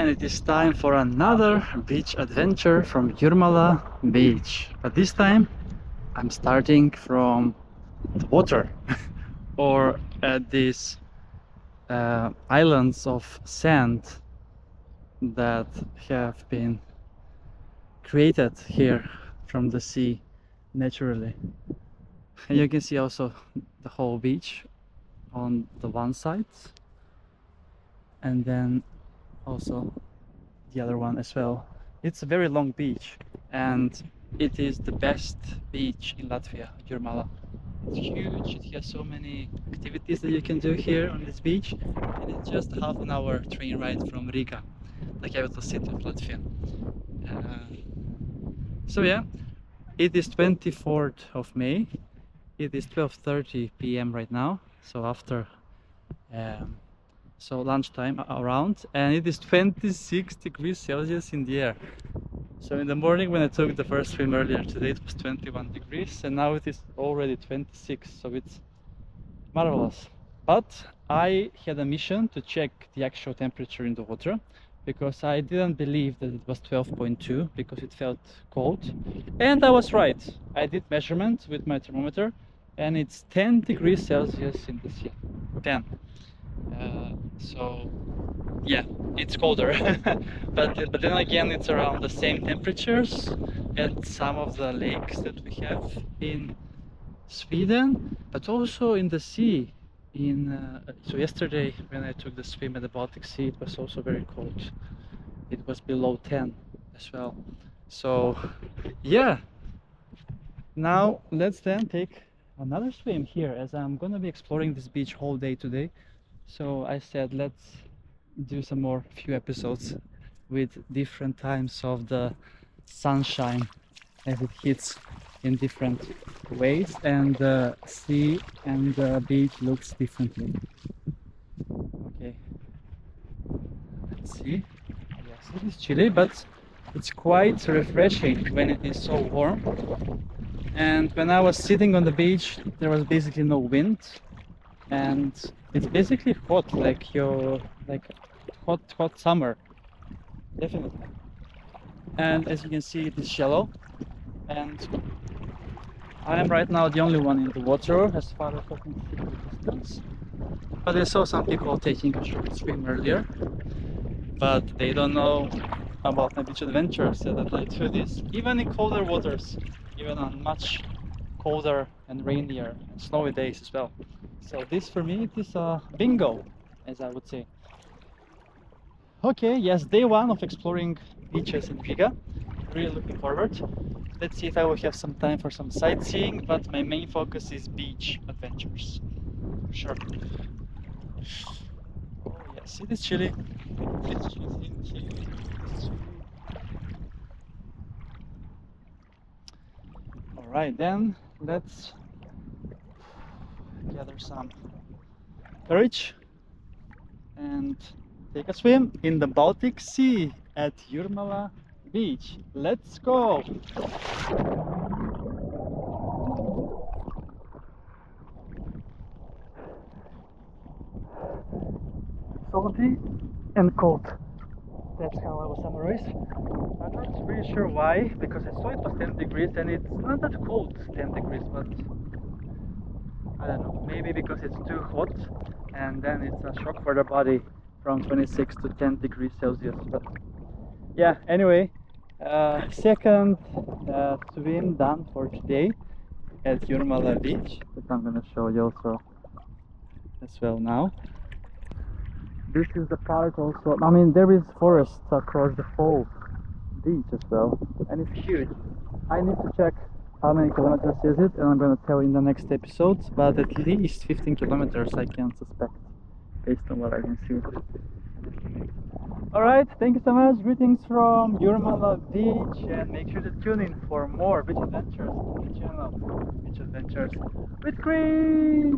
And it is time for another beach adventure from Jurmala beach. But this time I'm starting from the water or at these islands of sand that have been created here from the sea naturally. And you can see also the whole beach on the one side, and then also the other one as well. It's a very long beach and it is the best beach in Latvia, Jurmala. It's huge, it has so many activities that you can do here on this beach, and it's just half an hour train ride from Riga, the capital city of Latvia. So yeah, it is 24th of May. It is 12:30 p.m. right now, so after lunchtime around, and it is 26 degrees Celsius in the air. So in the morning when I took the first swim earlier today, it was 21 degrees, and now it is already 26, so it's marvelous. But I had a mission to check the actual temperature in the water, because I didn't believe that it was 12.2 because it felt cold, and I was right. I did measurement with my thermometer and it's 10 degrees Celsius in the sea. 10. So yeah, it's colder. but then again, it's around the same temperatures at some of the lakes that we have in Sweden, but also in the sea. So yesterday when I took the swim at the Baltic Sea, it was also very cold. It was below 10 as well. So yeah, now let's then take another swim here, as I'm gonna be exploring this beach whole day today. So I said let's do some more few episodes with different times of the sunshine as it hits in different ways, and the sea and the beach looks differently. Okay, let's see. Yes, it is chilly, but it's quite refreshing when it is so warm. And when I was sitting on the beach, there was basically no wind, and it's basically hot, like hot summer, definitely. And as you can see, it is shallow, and I am right now the only one in the water as far as I can see the distance. But I saw some people taking a short swim earlier, but they don't know about my beach adventures that I do this even in colder waters, even on much colder and rainier and snowy days as well. So this for me, it is a bingo, as I would say. Okay, yes, day one of exploring beaches in Riga. Really looking forward. Let's see if I will have some time for some sightseeing, but my main focus is beach adventures. For sure. Oh yes, it is chilly. It's chilly. It's chilly. Alright then, let's gather some courage and take a swim in the Baltic Sea at Jurmala beach. Let's go! Salty and cold. That's how I will summarize. I'm not really sure why, because I saw it was 10 degrees and it's not that cold, 10 degrees, but I don't know, maybe because it's too hot and then it's a shock for the body from 26 to 10 degrees Celsius. But yeah, anyway, second swim done for today at Jurmala beach, that I'm gonna show you also as well now. This is the part also, I mean, there is forest across the whole beach as well, and it's huge. I need to check how many kilometers is it, and I'm gonna tell you in the next episode, but at least 15 kilometers I can suspect, based on what I can see. Alright, thank you so much, greetings from Jurmala beach, and make sure to tune in for more beach adventures on the channel, Beach Adventures with Kris!